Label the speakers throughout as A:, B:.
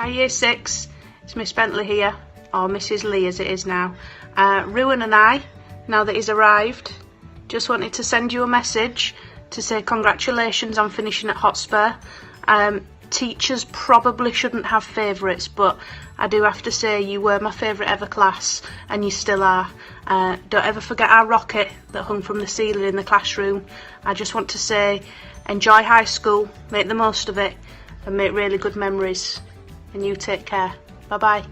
A: Hi Year 6, it's Miss Bentley here, or Mrs Lee as it is now. Ruan and I, now that he's arrived, just wanted to send you a message to say congratulations on finishing at Hotspur. Teachers probably shouldn't have favourites, but I do have to say you were my favourite ever class, and you still are. Don't ever forget our rocket that hung from the ceiling in the classroom. I just want to say, enjoy high school, make the most of it, and make really good memories. And you take care. Bye bye.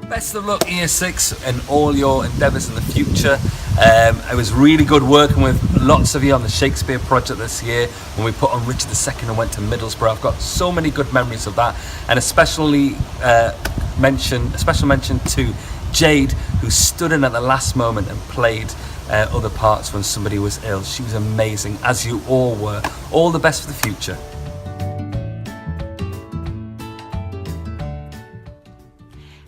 B: Best of luck Year 6 and all your endeavours in the future. It was really good working with lots of you on the Shakespeare project this year when we put on Richard II and went to Middlesbrough. I've got so many good memories of that, and especially a special mention to Jade, who stood in at the last moment and played other parts when somebody was ill. She was amazing, as you all were. All the best for the future.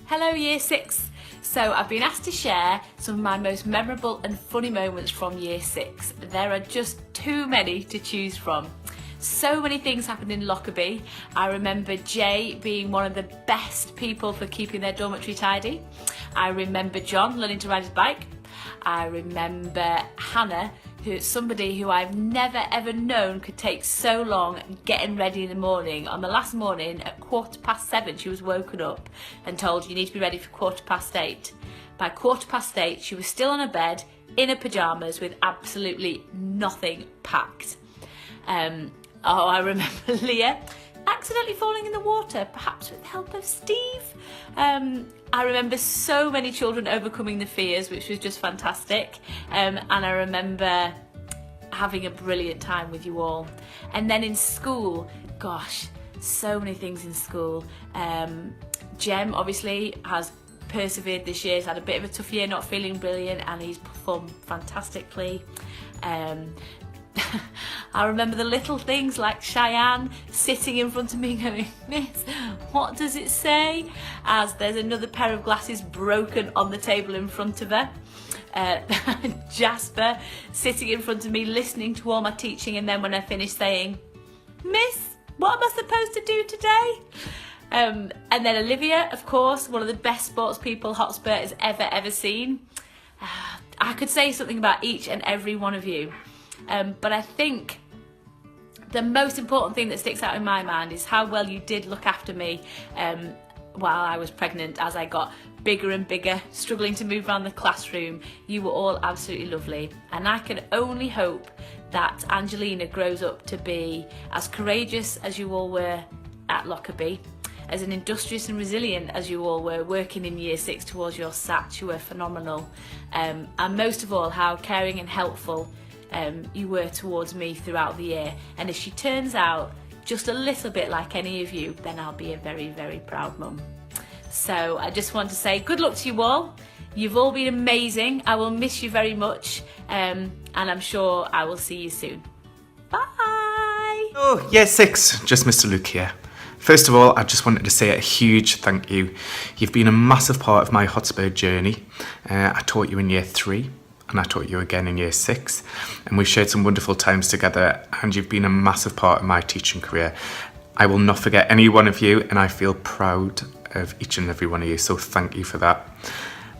C: Hello Year 6. So I've been asked to share some of my most memorable and funny moments from Year 6. There are just too many to choose from. So many things happened in Lockerbie. I remember Jay being one of the best people for keeping their dormitory tidy. I remember John learning to ride his bike. I remember Hannah, who's somebody who I've never ever known could take so long getting ready in the morning. On the last morning at 7:15 she was woken up and told you need to be ready for 8:15. By 8:15 she was still on her bed in her pyjamas with absolutely nothing packed. I remember Leah accidentally falling in the water, perhaps with the help of Steve. I remember so many children overcoming the fears, which was just fantastic. And I remember having a brilliant time with you all. And then in school, gosh, so many things in school. Jem obviously has persevered this year. He's had a bit of a tough year, not feeling brilliant, and he's performed fantastically. I remember the little things like Cheyenne sitting in front of me going, "Miss, what does it say?" As there's another pair of glasses broken on the table in front of her. Jasper sitting in front of me listening to all my teaching, and then when I finished saying, "Miss, what am I supposed to do today?" And then Olivia, of course, one of the best sports people Hotspur has ever seen. I could say something about each and every one of you. But I think the most important thing that sticks out in my mind is how well you did look after me while I was pregnant, as I got bigger and bigger, struggling to move around the classroom. You were all absolutely lovely, and I can only hope that Angelina grows up to be as courageous as you all were at Lockerbie, as an industrious and resilient as you all were working in Year 6 towards your SAT. You were phenomenal, and most of all how caring and helpful you were towards me throughout the year. And if she turns out just a little bit like any of you, then I'll be a very proud mum. So I just want to say good luck to you all. You've all been amazing. I will miss you very much, and I'm sure I will see you soon. Bye.
D: Oh, Year 6, just Mr. Luke here. First of all, I just wanted to say a huge thank you. You've been a massive part of my Hotspur journey. I taught you in Year 3. And I taught you again in Year 6, and we've shared some wonderful times together, and you've been a massive part of my teaching career. I will not forget any one of you, and I feel proud of each and every one of you, so thank you for that.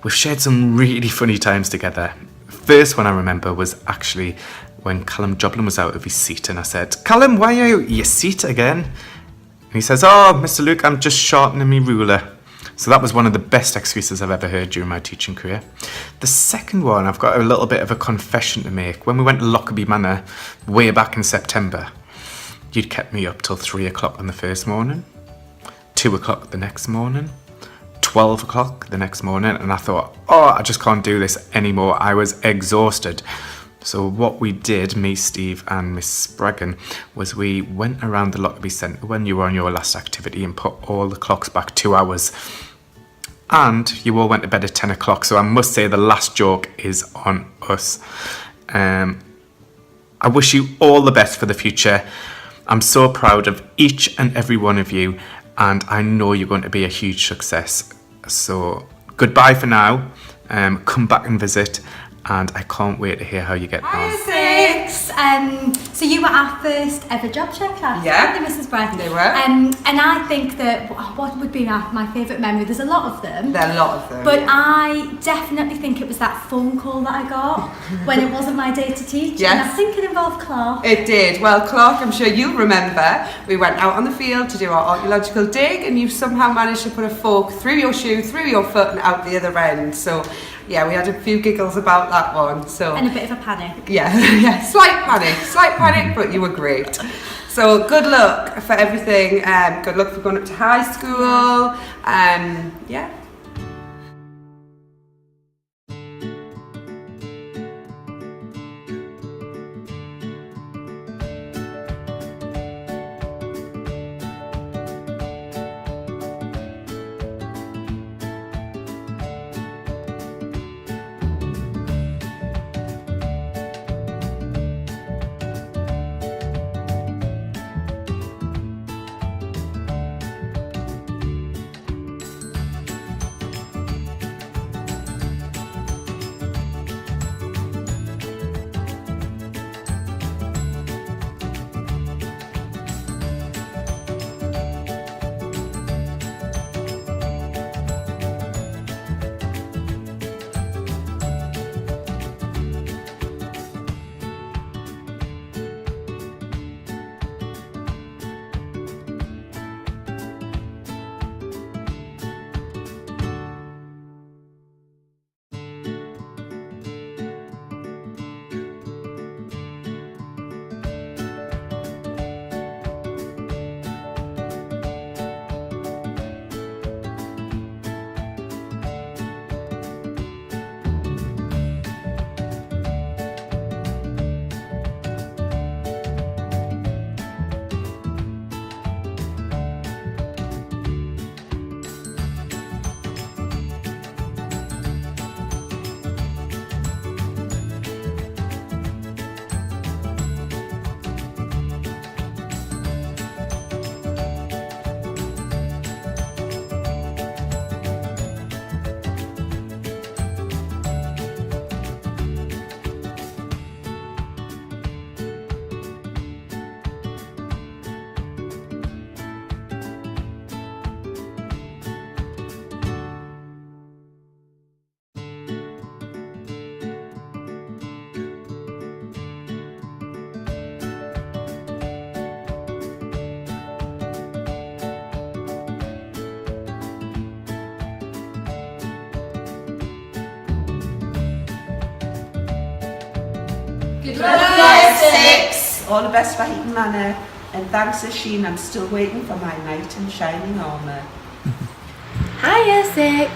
D: We've shared some really funny times together. First one I remember was actually when Callum Joblin was out of his seat, and I said, "Callum, why are you out of your seat again?" And he says, "Oh, Mr. Luke, I'm just sharpening my ruler." So that was one of the best excuses I've ever heard during my teaching career. The second one, I've got a little bit of a confession to make. When we went to Lockerbie Manor way back in September, you'd kept me up till 3 o'clock on the first morning, 2 o'clock the next morning, 12 o'clock the next morning, and I thought, oh, I just can't do this anymore. I was exhausted. So what we did, me, Steve and Miss Spraggon, was we went around the Lockerbie Centre when you were on your last activity and put all the clocks back 2 hours. And you all went to bed at 10 o'clock, so I must say the last joke is on us. I wish you all the best for the future. I'm so proud of each and every one of you, and I know you're going to be a huge success. So goodbye for now. Come back and visit, and I can't wait to hear how you get on.
E: Six. So you were our first ever job share class,
F: Yeah.
E: weren't they, Mrs. Brett?
F: They were.
E: And I think that what would be my favourite memory, there's a lot of them.
F: There are a lot of them.
E: But I definitely think it was that phone call that I got when it wasn't my day to teach.
F: Yes.
E: And I think it involved Clark.
F: It did. Well, Clark, I'm sure you'll remember, we went out on the field to do our archaeological dig, and you somehow managed to put a fork through your shoe, through your foot, and out the other end. So, yeah, we had a few giggles about that one. So,
E: And a bit of a panic.
F: yeah, slight panic, but you were great. So, good luck for everything. Good luck for going up to high school. Yeah.
G: Good luck, Year 6. All the best for Heaton Manor. And thanks, Sheen. I'm still waiting for my knight in shining armour.
H: Hi Year 6!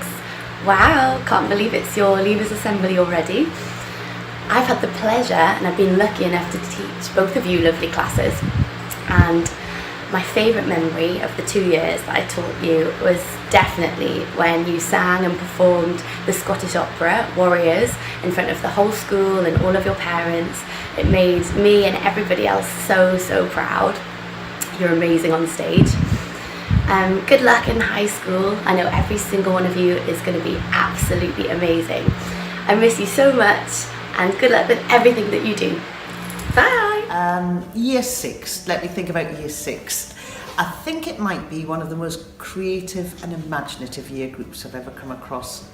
H: Wow, can't believe it's your Leavers Assembly already. I've had the pleasure and I've been lucky enough to teach both of you lovely classes, and my favourite memory of the 2 years that I taught you was definitely when you sang and performed the Scottish opera, Warriors, in front of the whole school and all of your parents. It made me and everybody else so proud. You're amazing on stage. Good luck in high school. I know every single one of you is going to be absolutely amazing. I miss you so much, and good luck with everything that you do. Bye!
I: Year 6, let me think about Year 6. I think it might be one of the most creative and imaginative year groups I've ever come across.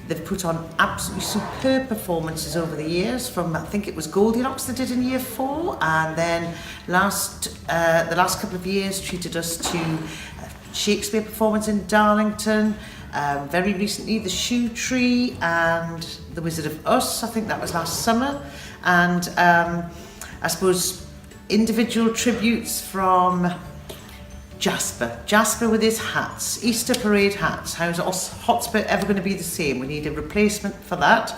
I: They've put on absolutely superb performances over the years, from I think it was Goldilocks they did in Year 4, and then the last couple of years treated us to Shakespeare performance in Darlington, very recently the Shoe Tree and The Wizard of Us, I think that was last summer, and I suppose individual tributes from Jasper with his hats, Easter parade hats. How's Hotspur ever going to be the same? We need a replacement for that.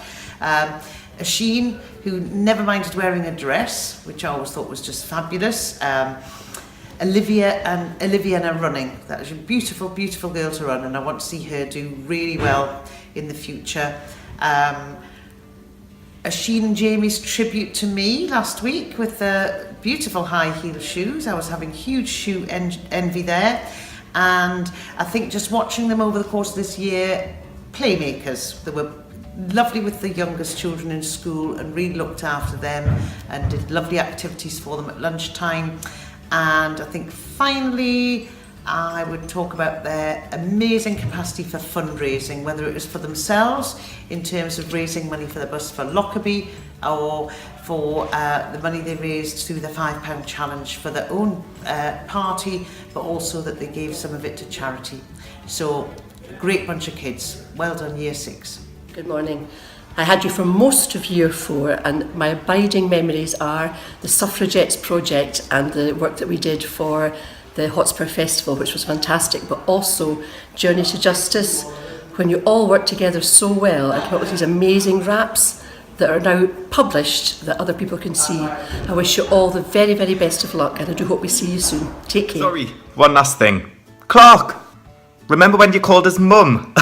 I: Sheen, who never minded wearing a dress, which I always thought was just fabulous. Olivia and her running. That was a beautiful girl to run, and I want to see her do really well in the future. Sheen and Jamie's tribute to me last week with the beautiful high heel shoes. I was having huge shoe envy there, and I think just watching them over the course of this year, playmakers. lovely with the youngest children in school and really looked after them and did lovely activities for them at lunchtime. And I think finally I would talk about their amazing capacity for fundraising, whether it was for themselves in terms of raising money for the bus for Lockerbie, or for the money they raised through the £5 challenge for their own party, but also that they gave some of it to charity. So, a great bunch of kids. Well done, Year 6.
J: Good morning. I had you for most of Year 4, and my abiding memories are the Suffragettes project and the work that we did for the Hotspur Festival, which was fantastic, but also Journey to Justice, when you all worked together so well and came up with these amazing raps that are now published that other people can see. I wish you all the very, very best of luck, and I do hope we see you soon. Take care.
D: Sorry, one last thing. Clark, remember when you called us Mum?